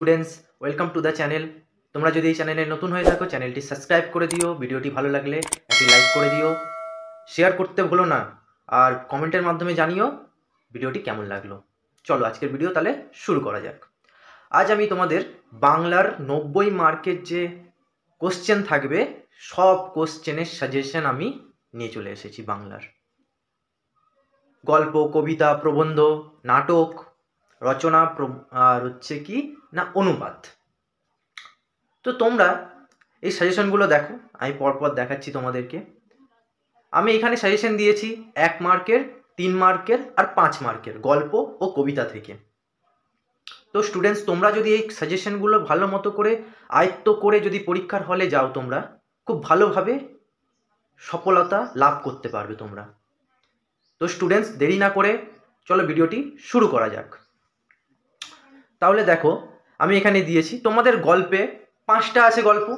Students, welcome to the channel. তোমরা যদি এই চ্যানেলে নতুন হয়ে থাকো, চ্যানেলটি সাবস্ক্রাইব করে দিও, ভিডিওটি ভালো লাগলে একটি লাইক করে দিও, শেয়ার করতে ভুলো না, আর কমেন্টের মাধ্যমে জানিও ভিডিওটি কেমন লাগলো। চলো আজকের ভিডিও তাহলে শুরু করা যাক। আজ আমি তোমাদের বাংলার 90 মার্কের যে কোশ্চেন থাকবে, সব কোশ্চেনের সাজেশন আমি নিয়ে চলে এসেছি। বাংলার গল্প, কবিতা, প্রবন্ধ, নাটক, রচনা আর হচ্ছে কি না অনুবাদ। তো তোমরা এই সাজেশনগুলো দেখো, আমি পরপর দেখাচ্ছি তোমাদেরকে। আমি এখানে সাজেশন দিয়েছি 1 মার্কের, 3 মার্কের আর 5 মার্কের গল্প ও কবিতা থেকে। তো স্টুডেন্টস, তোমরা যদি এই সাজেশনগুলো ভালো মতো করে আয়ত্ত করে যদি পরীক্ষার হলে যাও, তোমরা খুব ভালোভাবে সফলতা লাভ করতে পারবে তোমরা। তো স্টুডেন্টস, দেরি না করে চলো ভিডিওটি শুরু করা যাক। তাহলে দেখো, আমি এখানে দিয়েছি তোমাদের গল্পে 5টা আছে গল্প।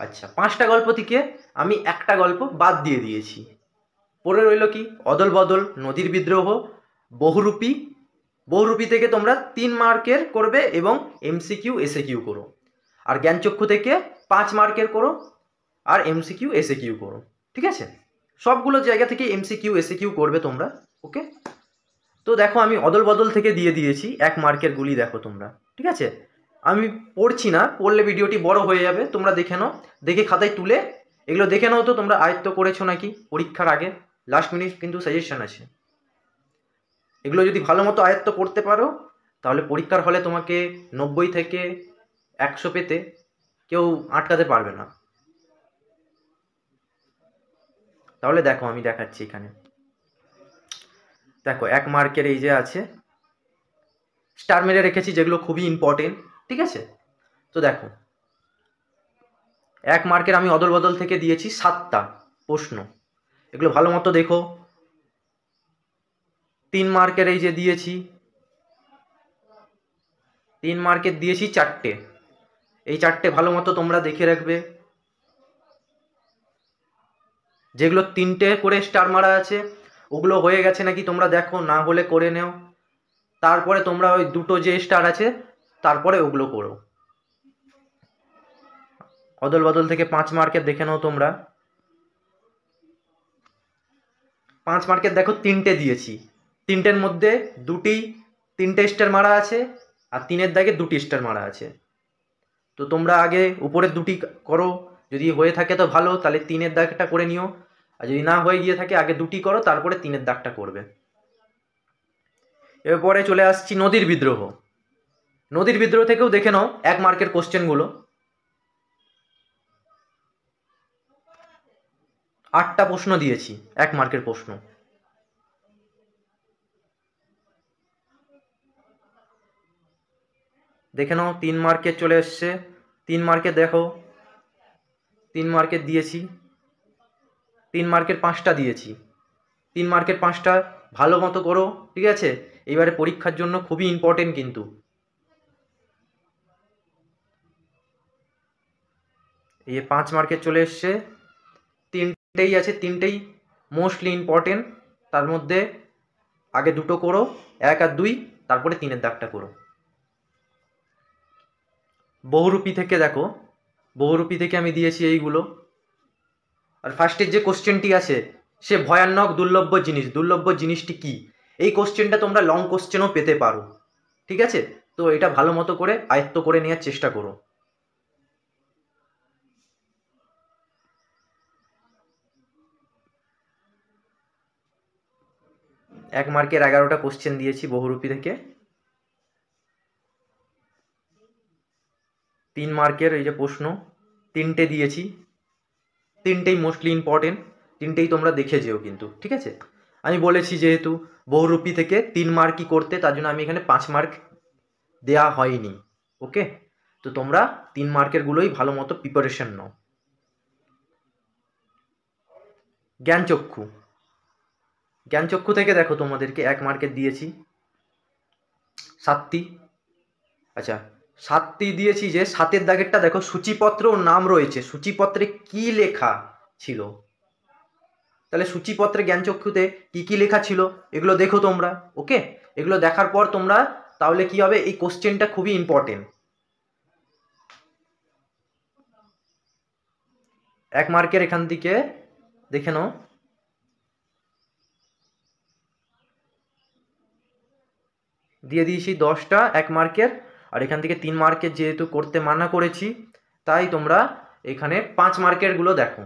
আচ্ছা, 5টা গল্প থেকে আমি একটা গল্প বাদ দিয়ে দিয়েছি। পড়ে রইল কি? অদল বদল, নদীর বিদ্রোহ, বহুরূপী। বহুরূপী থেকে তোমরা 3 মার্কের করবে এবং এমসিকিউ এসএকিউ করো। আর জ্ঞানচক্ষু থেকে 5 মার্কের করো আর এমসিকিউ এসএকিউ করো। ঠিক আছে? সবগুলো জায়গা থেকে এমসিকিউ এসএকিউ করবে তোমরা। ওকে? তো দেখো, আমি অদল বদল থেকে দিয়ে দিয়েছি 1 মার্কের গুলি। দেখো তোমরা, ঠিক আছে? আমি পড়ছি না, পড়লে ভিডিওটি বড় হয়ে যাবে। তোমরা দেখে নাও, দেখে খাতায় তুলে এগুলো দেখে নাও তো তোমরা আয়ত্ত করেছো নাকি পরীক্ষার আগে। লাস্ট মিনিট কিন্তু সাজেশন আছে। এগুলো যদি ভালো মতো আয়ত্ত করতে পারো, তাহলে পরীক্ষার হলে তোমাকে 90 থেকে 100 পেতে কেউ আটকাতে পারবে না। তাহলে দেখো, আমি দেখাচ্ছি এখানে। দেখো, 1 মার্কের এই যে আছে, স্টার মেরে রেখেছি যেগুলো খুবই ইম্পর্টেন্ট। ঠিক আছে? তো দেখো, 1 মার্কের আমি অদল বদল থেকে দিয়েছি 7টা প্রশ্ন। এগুলো ভালো মতো দেখো। 3 মার্কের এই যে দিয়েছি, 3 মার্কের দিয়েছি 4টে। এই 4টে ভালো মতো তোমরা দেখে রাখবে। যেগুলো 3টে করে স্টার মারা আছে, ওগুলো হয়ে গেছে নাকি তোমরা দেখো, না হলে করে নেও। তারপরে তোমরা ওই 2টো যে স্টার আছে, তারপরে ওগুলো করো। অদল বদল থেকে 5 মার্কের দেখে নাও তোমরা। 5 মার্কের দেখো 3টে দিয়েছি। 3টের মধ্যে 3টে স্টার মারা আছে, আর 3-এর দাগে 2টি স্টার মারা আছে। তো তোমরা আগে উপরের 2টি করো। যদি হয়ে থাকে তো ভালো, তাহলে 3-এর দাগটা করে নিও। আর যদি না হয়ে গিয়ে থাকে, আগে 2টি করো, তারপরে 3-এর দাগটা করবে। এরপরে চলে আসছি নদীর বিদ্রোহ। নদীর বিদ্রোহ থেকেও দেখে নাও 1 মার্কের কোশ্চেনগুলো। 8টা প্রশ্ন দিয়েছি, 1 মার্কের প্রশ্ন। দেখে নাও, 3 মার্কের চলে এসছে। 3 মার্কের দেখো, 3 মার্কের দিয়েছি। 3 মার্কের 5টা দিয়েছি। 3 মার্কের 5টা ভালো মতো করো। ঠিক আছে? এইবারে পরীক্ষার জন্য খুবই ইম্পর্টেন্ট কিন্তু। এই 5 মার্কের চলে এসছে। 3টেই আছে, 3টেই মোস্টলি ইম্পর্টেন্ট। তার মধ্যে আগে 2টো করো, 1 আর 2, তারপরে 3-এর দাগটা করো। বহুরূপী থেকে দেখো, বহুরূপী থেকে আমি দিয়েছি এইগুলো। আর ফার্স্টের যে কোশ্চেনটি আছে, সে ভয়ানক দুর্লভ্য জিনিস। দুর্লভ্য জিনিসটি কি? এই কোশ্চেনটা তোমরা লং কোশ্চেনও পেতে পারো। ঠিক আছে? তো এটা ভালো মতো করে আয়ত্ত করে নেওয়ার চেষ্টা করো। এক মার্কের 11টা কোশ্চেন দিয়েছি বহুরূপী থেকে। 3 মার্কের এই যে প্রশ্ন 3টে দিয়েছি। 3টেই মোস্টলি ইম্পর্টেন্ট। 3টেই তোমরা দেখে যেও কিন্তু। ঠিক আছে? আমি বলেছি যেহেতু বহুরূপী থেকে 3 মার্কই করতে, তার জন্য আমি এখানে 5 মার্ক দেয়া হয়নি। ওকে? তো তোমরা 3 মার্কের গুলোই ভালো মতো প্রিপারেশন নাও। জ্ঞানচক্ষু। জ্ঞানচক্ষু থেকে দেখো, তোমাদেরকে 1 মার্কের দিয়েছি 7টি। আচ্ছা, 7টি দিয়েছি। যে 7-এর দাগেরটা দেখো, সূচিপত্র ও নাম রয়েছে। সূচিপত্রে কি লেখা ছিল? তাহলে সূচিপত্রে জ্ঞানচক্ষুতে কি কি লেখা ছিল এগুলো দেখো তোমরা। ওকে? এগুলো দেখার পর তোমরা তাহলে কি হবে, এই কোশ্চেনটা খুবই ইম্পর্টেন্ট। 1 মার্কের এখান থেকে দেখে নাও, দিয়ে দিয়েছি 10টা 1 মার্কের। আর এখান থেকে 3 মার্কের যেহেতু করতে মানা করেছি, তাই তোমরা এখানে 5 মার্কের গুলো দেখো।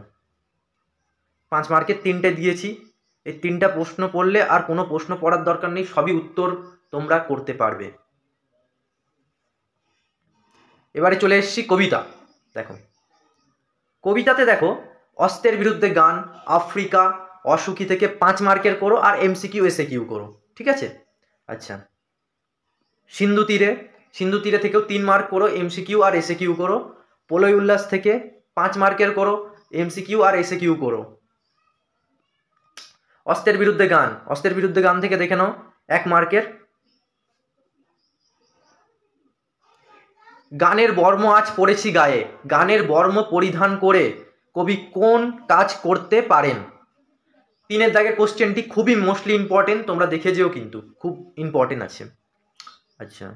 5 মার্কের 3টে দিয়েছি। এই 3টা প্রশ্ন পড়লে আর কোনো প্রশ্ন পড়ার দরকার নেই, সবই উত্তর তোমরা করতে পারবে। এবারে চলে এসেছি কবিতা। দেখো কবিতাতে দেখো, অস্ত্রের বিরুদ্ধে গান, আফ্রিকা, অসুখী থেকে 5 মার্কের করো আর এমসিকিউ এসএকিউ করো, ঠিক আছে। আচ্ছা, সিন্ধু তীরে থেকেও 3 মার্ক করো, এমসিকিউ আর এসএকিউ করো। প্রলয় উল্লাস থেকে 5 মার্কের করো, এমসিকিউ আর এসএকিউ করো। অস্ত্রের বিরুদ্ধে গান থেকে দেখে নাও 1 মার্কের। গানের বর্ম আজ পড়েছি গায়ে, গানের বর্ম পরিধান করে কবি কোন কাজ করতে পারেন? 3 দাগের কোশ্চেনটি খুবই মোস্টলি ইম্পর্টেন্ট, তোমরা দেখে যেও, কিন্তু খুব ইম্পর্টেন্ট আছে। আচ্ছা,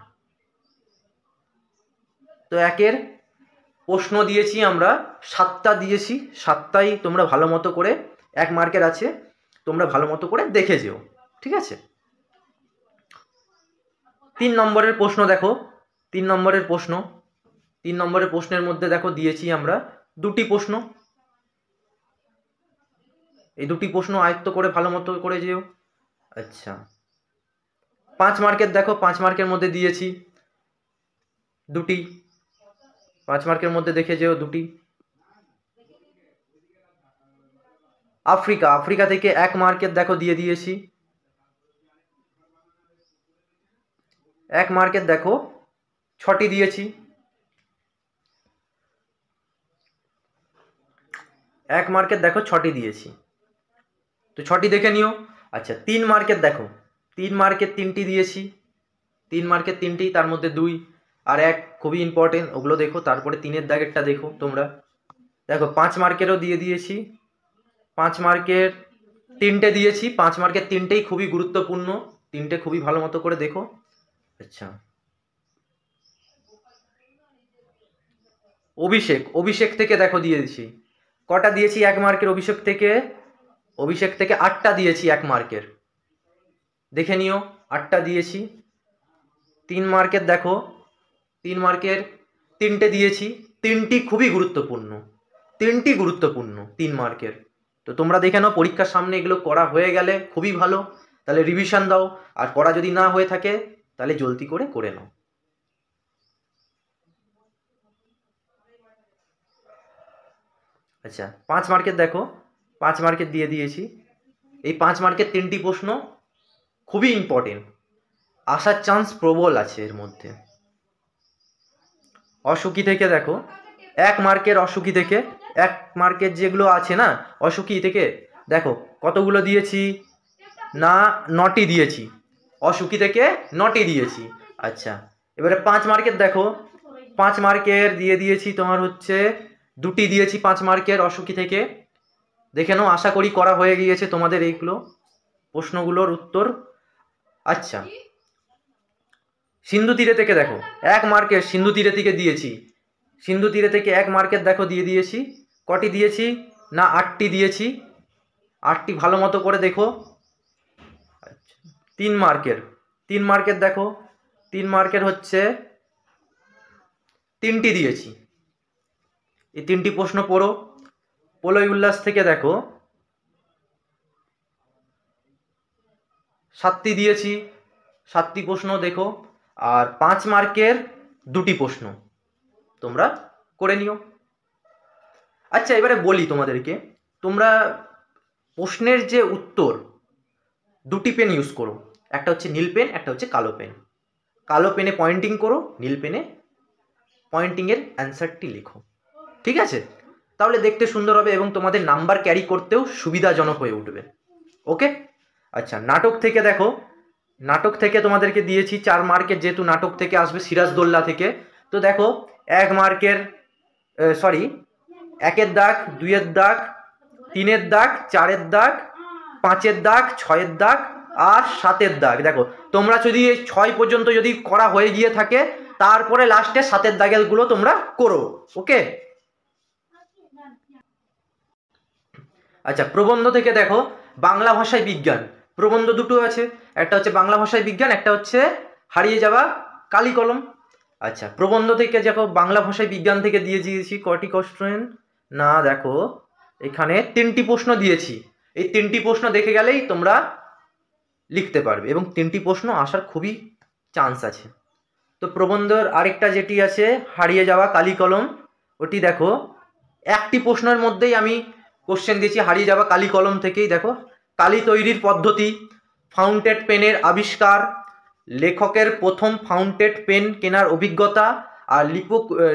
তো 1-এর প্রশ্ন দিয়েছি আমরা 7টা দিয়েছি, 7টাই তোমরা ভালো মতো করে, 1 মার্কের আছে, তোমরা ভালো মতো করে দেখে যেও, ঠিক আছে। 3 নম্বরের প্রশ্ন দেখো, 3 নম্বরের প্রশ্নের মধ্যে দেখো দিয়েছি আমরা 2টি প্রশ্ন। এই 2টি প্রশ্ন আয়ত্ত করে ভালো মতো করে যেও। আচ্ছা, 5 মার্কের দেখো, 5 মার্কের মধ্যে দিয়েছি 2টি, 5 মার্কের মধ্যে দেখে যেও 2টি। আফ্রিকা থেকে 1 মার্কের দেখো দিয়ে দিয়েছি, 1 মার্কের দেখো 6টি দিয়েছি, 1 মার্কের দেখো 6টি দিয়েছি, তো 6টি দেখে নিও। আচ্ছা, 3 মার্কের দেখো, 3 মার্কের 3টি দিয়েছি, 3 মার্কের 3টি, তার মধ্যে 2 আর 1 খুবই ইম্পর্টেন্ট, ওগুলো দেখো। তারপরে 3-এর দাগেরটা দেখো তোমরা, দেখো 5 মার্কেরও দিয়ে দিয়েছি, 5 মার্কের 3টে দিয়েছি, 5 মার্কের 3টেই খুবই গুরুত্বপূর্ণ, 3টে খুবই ভালো মতো করে দেখো। আচ্ছা, অভিষেক থেকে দেখো দিয়েছি, কটা দিয়েছি 1 মার্কের? অভিষেক থেকে 8টা দিয়েছি 1 মার্কের, দেখে নিও, 8টা দিয়েছি। 3 মার্কের দেখো, 3 মার্কের 3টে দিয়েছি, 3টি খুবই গুরুত্বপূর্ণ, 3 মার্কের। তো তোমরা দেখে নাও, পরীক্ষার সামনে এগুলো করা হয়ে গেলে খুবই ভালো, তাহলে রিভিশন দাও, আর করা যদি না হয়ে থাকে তাহলে জলদি করে নাও। আচ্ছা, 5 মার্কের দেখো, 5 মার্কের দিয়ে দিয়েছি। এই 5 মার্কের 3টি প্রশ্ন খুবই ইম্পর্টেন্ট, আসার চান্স প্রবল আছে এর মধ্যে। অসুখী থেকে দেখো, 1 মার্কের অসুখী থেকে, 1 মার্কের যেগুলো আছে না অসুখী থেকে, দেখো কতগুলো দিয়েছি না, 9টি দিয়েছি, অসুখী থেকে 9টি দিয়েছি। আচ্ছা, এবারে 5 মার্কের দেখো, 5 মার্কের দিয়ে দিয়েছি তোমার হচ্ছে 2টি দিয়েছি 5 মার্কের অসুখী থেকে, দেখে নাও, আশা করি করা হয়ে গিয়েছে তোমাদের এইগুলো প্রশ্নগুলোর উত্তর। আচ্ছা, সিন্ধু তীরে থেকে দেখো, 1 মার্কের সিন্ধু তীরে থেকে দিয়েছি, সিন্ধু তীরে থেকে 1 মার্কের দেখো দিয়ে দিয়েছি, কটি দিয়েছি না 8টি দিয়েছি, 8টি ভালো মতো করে দেখো। আচ্ছা, 3 মার্কের দেখো, 3 মার্কের হচ্ছে 3টি দিয়েছি, এই 3টি প্রশ্ন পড়ো। প্রলয় উল্লাস থেকে দেখো 7টি দিয়েছি, 7টি প্রশ্ন দেখো, আর 5 মার্কের 2টি প্রশ্ন তোমরা করে নিও। আচ্ছা, এবারে বলি তোমাদেরকে, তোমরা প্রশ্নের যে উত্তর 2টি পেন ইউজ করো, একটা হচ্ছে নীল পেন, একটা হচ্ছে কালো পেন। কালো পেনে পয়েন্টিং করো, নীল পেনে পয়েন্টিংয়ের অ্যান্সারটি লেখো, ঠিক আছে? তাহলে দেখতে সুন্দর হবে এবং তোমাদের নাম্বার ক্যারি করতেও সুবিধাজনক হয়ে উঠবে। ওকে। আচ্ছা, নাটক থেকে দেখো, নাটক থেকে তোমাদেরকে দিয়েছি 4 মার্কের, যেহেতু নাটক থেকে আসবে সিরাজদৌল্লা থেকে, তো দেখো 1 মার্কের 1-এর দাগ, 2-এর দাগ, 3-এর দাগ, 4-এর দাগ, 5-এর দাগ, 6-এর দাগ আর 7-এর দাগ। দেখো তোমরা যদি 6 পর্যন্ত যদি করা হয়ে গিয়ে থাকে, তারপরে লাস্টে 7-এর দাগেরগুলো তোমরা করো। ওকে। আচ্ছা, প্রবন্ধ থেকে দেখো বাংলা ভাষায় বিজ্ঞান, প্রবন্ধ দুটো আছে, একটা হচ্ছে বাংলা ভাষায় বিজ্ঞান, একটা হচ্ছে হারিয়ে যাওয়া কালি কলম। আচ্ছা, প্রবন্ধ থেকে দেখো বাংলা ভাষায় বিজ্ঞান থেকে দিয়ে দিয়েছি কটি কোশ্চেন না, দেখো এখানে 3টি প্রশ্ন দিয়েছি। এই 3টি প্রশ্ন দেখে গেলেই তোমরা লিখতে পারবে এবং 3টি প্রশ্ন আসার খুবই চান্স আছে। তো প্রবন্ধের আরেকটা যেটি আছে হারিয়ে যাওয়া কালি কলম, ওটি দেখো 1টি প্রশ্নের মধ্যেই আমি কোশ্চেন দিয়েছি হারিয়ে যাওয়া কালি কলম থেকেই। দেখো কালি তৈরির পদ্ধতি, ফাউন্টেড পেনের আবিষ্কার, লেখকের প্রথম ফাউন্টেড পেন কেনার অভিজ্ঞতা, আর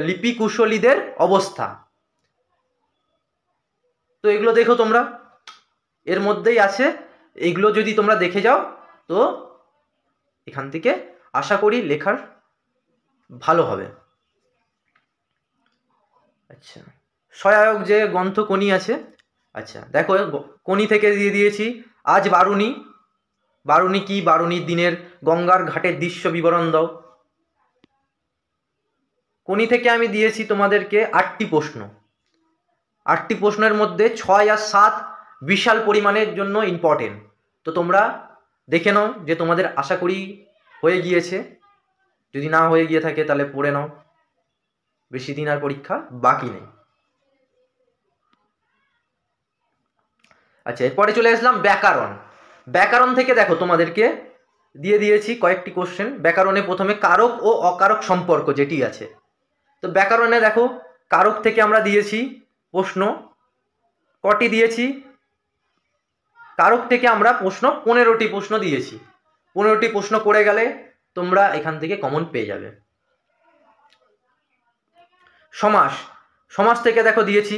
লিপি কুশলীদের অবস্থা। তো এগুলো দেখো তোমরা, এর মধ্যেই আছে, এগুলো যদি তোমরা দেখে যাও তো এখান থেকে আশা করি লেখার ভালো হবে। আচ্ছা, সহায়ক যে গ্রন্থ কোনি আছে, আচ্ছা দেখো কোনি থেকে দিয়ে দিয়েছি আজ বারুণী, বারুণী কি, বারুণীর দিনের গঙ্গার ঘাটের দৃশ্য বিবরণ দাও। কোনি থেকে আমি দিয়েছি তোমাদেরকে 8টি প্রশ্ন, 8টি প্রশ্নের মধ্যে 6 আর 7 বিশাল পরিমাণের জন্য ইম্পর্টেন্ট। তো তোমরা দেখে নাও যে তোমাদের আশা করি হয়ে গিয়েছে, যদি না হয়ে গিয়ে থাকে তাহলে পড়ে নাও, বেশি দিন আর পরীক্ষা বাকি নেই। আচ্ছা, এরপরে চলে আসলাম ব্যাকরণ। ব্যাকরণ থেকে দেখো তোমাদেরকে দিয়ে দিয়েছি কয়েকটি কোশ্চেন। ব্যাকরণে প্রথমে কারক ও অকারক সম্পর্ক যেটি আছে, তো ব্যাকরণে দেখো কারক থেকে আমরা দিয়েছি প্রশ্ন কটি দিয়েছি, কারক থেকে আমরা প্রশ্ন 15টি প্রশ্ন দিয়েছি। 15টি প্রশ্ন করে গেলে তোমরা এখান থেকে কমন পেয়ে যাবে। সমাস, সমাস থেকে দেখো দিয়েছি,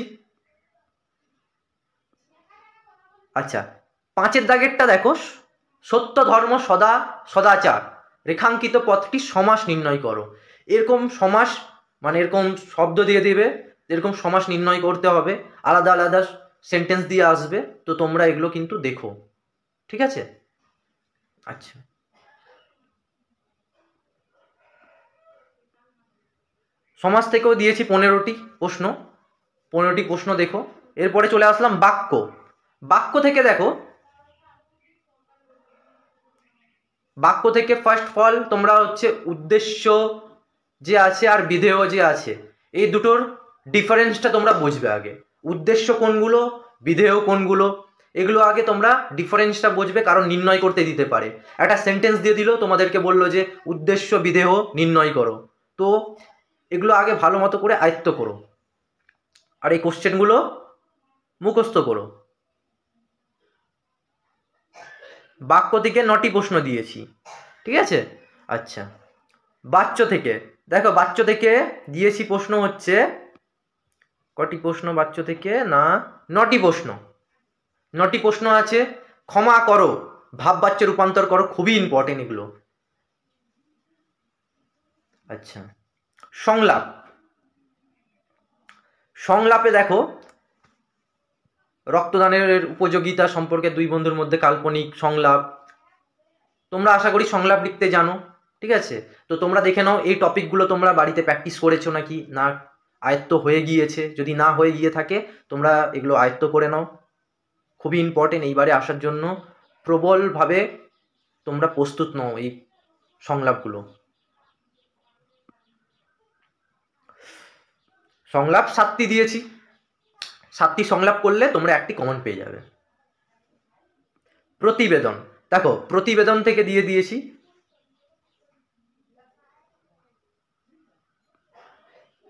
আচ্ছা 5-এর দাগেরটা দেখো সত্য ধর্ম সদা সদাচার রেখাঙ্কিত পথটি সমাস নির্ণয় করো। এরকম সমাস মানে এরকম শব্দ দিয়ে দেবে, এরকম সমাস নির্ণয় করতে হবে, আলাদা আলাদা সেন্টেন্স দিয়ে আসবে। তো তোমরা এগুলো কিন্তু দেখো, ঠিক আছে? আচ্ছা, সমাজ থেকেও দিয়েছি 15টি প্রশ্ন, 15টি প্রশ্ন দেখো। এরপরে চলে আসলাম বাক্য। বাক্য থেকে দেখো, বাক্য থেকে ফার্স্ট অফ অল তোমরা হচ্ছে উদ্দেশ্য যে আছে আর বিধেয় যে আছে, এই দুটোর ডিফারেন্সটা তোমরা বুঝবে আগে। উদ্দেশ্য কোনগুলো, বিধেয় কোনগুলো, এগুলো আগে তোমরা ডিফারেন্সটা বুঝবে, কারণ নির্ণয় করতে দিতে পারে। একটা সেন্টেন্স দিয়ে দিল, তোমাদেরকে বললো যে উদ্দেশ্য বিধেয় নির্ণয় করো, তো এগুলো আগে ভালো মতো করে আয়ত্ত করো আর এই কোশ্চেনগুলো মুখস্থ করো। বাক্য থেকে 9টি প্রশ্ন দিয়েছি, ঠিক আছে? আচ্ছা, বাচ্য থেকে দেখো, বাচ্য থেকে দিয়েছি প্রশ্ন হচ্ছে কটি প্রশ্ন, বাচ্য থেকে না 9টি প্রশ্ন, 9টি প্রশ্ন আছে। ক্ষমা করো, ভাব বাচ্যে রূপান্তর করো, খুবই ইম্পর্টেন্ট এগুলো। আচ্ছা, সংলাপ, সংলাপে দেখো রক্তদানের উপযোগিতা সম্পর্কে 2 বন্ধুর মধ্যে কাল্পনিক সংলাপ। তোমরা আশা করি সংলাপ লিখতে জানো, ঠিক আছে? তো তোমরা দেখে নাও এই টপিকগুলো তোমরা বাড়িতে প্র্যাকটিস করেছো নাকি, না আয়ত্ত হয়ে গিয়েছে। যদি না হয়ে গিয়ে থাকে তোমরা এগুলো আয়ত্ত করে নাও, খুবই ইম্পর্টেন্ট এইবারে আসার জন্য। প্রবলভাবে তোমরা প্রস্তুত নাও এই সংলাপগুলো। সংলাপ 7টি দিয়েছি, 7টি সংলাপ করলে তোমরা একটি কমন পেয়ে যাবে। প্রতিবেদন দেখো, প্রতিবেদন থেকে দিয়ে দিয়েছি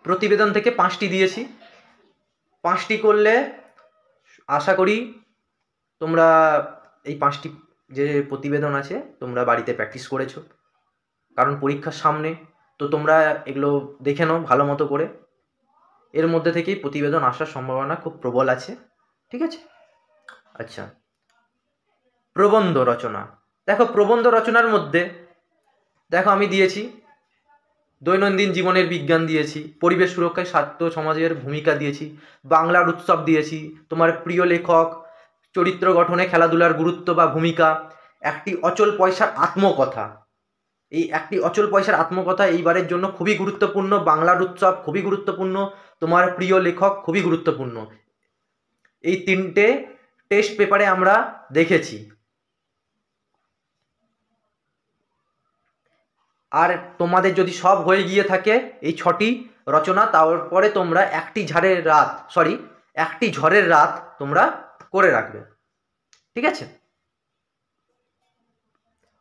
প্রতিবেদন থেকে 5টি দিয়েছি। 5টি করলে আশা করি তোমরা এই 5টি যে প্রতিবেদন আছে তোমরা বাড়িতে প্র্যাকটিস করেছো, কারণ পরীক্ষার সামনে। তো তোমরা এগুলো দেখে নাও ভালো মতো করে, এর মধ্যে থেকেই প্রতিবেদন আসার সম্ভাবনা খুব প্রবল আছে, ঠিক আছে? আচ্ছা, প্রবন্ধ রচনা দেখো, প্রবন্ধ রচনার মধ্যে দেখো আমি দিয়েছি দৈনন্দিন জীবনের বিজ্ঞান দিয়েছি, পরিবেশ সুরক্ষায় ছাত্র সমাজের ভূমিকা দিয়েছি, বাংলার উৎসব দিয়েছি, তোমার প্রিয় লেখক, চরিত্র গঠনে খেলাধুলার গুরুত্ব বা ভূমিকা, একটি অচল পয়সার আত্মকথা। এই একটি অচল পয়সার আত্মকথা এইবারের জন্য খুবই গুরুত্বপূর্ণ, বাংলার উৎসব খুবই গুরুত্বপূর্ণ, তোমার প্রিয় লেখক খুবই গুরুত্বপূর্ণ। এই 3টে টেস্ট পেপারে আমরা দেখেছি। আর তোমাদের যদি সব হয়ে গিয়ে থাকে এই 6টি রচনা, তারপরে তোমরা একটি ঝড়ের রাত তোমরা করে রাখবে। ঠিক আছে।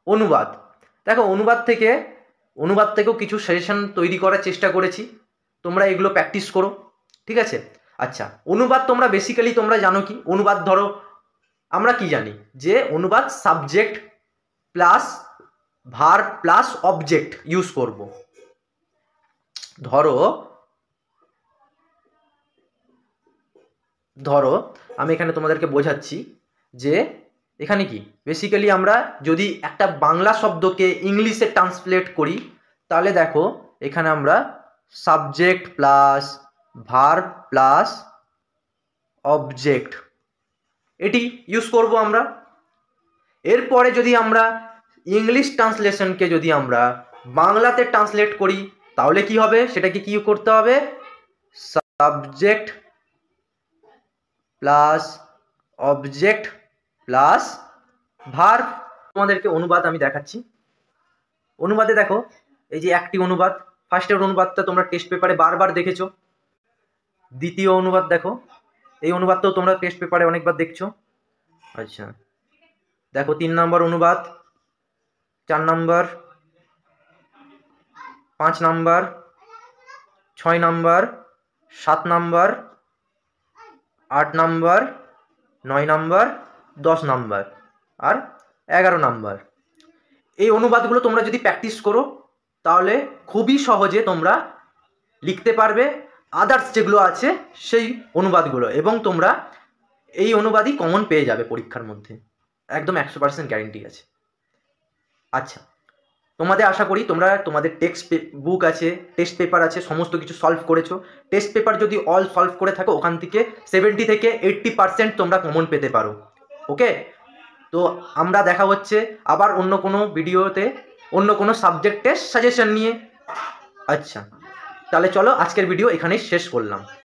অনুবাদ, দেখো অনুবাদ থেকেও কিছু সাজেশন তৈরি করার চেষ্টা করেছি, তোমরা এগুলো প্র্যাকটিস করো। ঠিক আছে। আচ্ছা, অনুবাদ তোমরা বেসিক্যালি তোমরা জানো কি অনুবাদ? ধরো আমরা কি জানি যে অনুবাদ subject plus verb plus object use করব। ধরো আমি এখানে তোমাদেরকে বোঝাচ্ছি যে এখানে কি বেসিক্যালি আমরা যদি একটা বাংলা শব্দকে ইংলিশে ট্রান্সলেট করি, তাহলে দেখো এখানে আমরা subject plus verb plus object এটি ইউজ করব আমরা। এরপরে যদি আমরা ইংলিশ ট্রান্সলেশনকে যদি আমরা বাংলাতে ট্রান্সলেট করি, তাহলে কি হবে? সেটাকে কি করতে হবে? Subject plus object plus verb. তোমাদেরকে অনুবাদ আমি দেখাচ্ছি। অনুবাদে দেখো এই যে একটি অনুবাদ, ফার্স্টের অনুবাদটা তোমরা টেস্ট পেপারে বারবার দেখেছো। দ্বিতীয় অনুবাদ দেখো, এই অনুবাদটাও তোমরা টেস্ট পেপারে অনেকবার দেখছো। আচ্ছা দেখো 3 নম্বর অনুবাদ, 4 নম্বর, 5 নম্বর, 6 নম্বর, 7 নম্বর, 8 নম্বর, 9 নম্বর, 10 নম্বর আর 11 নম্বর। এই অনুবাদগুলো তোমরা যদি প্র্যাকটিস করো তাহলে খুবই সহজে তোমরা লিখতে পারবে আদার্স যেগুলো আছে সেই অনুবাদগুলো, এবং তোমরা এই অনুবাদই কমন পেয়ে যাবে পরীক্ষার মধ্যে, একদম 100% গ্যারেন্টি আছে। আচ্ছা, তোমাদের আশা করি তোমরা তোমাদের টেক্সট বুক আছে, টেস্ট পেপার আছে, সমস্ত কিছু সলভ করেছো। টেস্ট পেপার যদি অল সলভ করে থাকো, ওখান থেকে 70 থেকে 80% তোমরা কমন পেতে পারো। ওকে, তো আমরা দেখা হচ্ছে আবার অন্য কোনো ভিডিওতে অন্য কোনো সাবজেক্টের সাজেশন নিয়ে। আচ্ছা, তাহলে চলো আজকের ভিডিও এখানেই শেষ করলাম।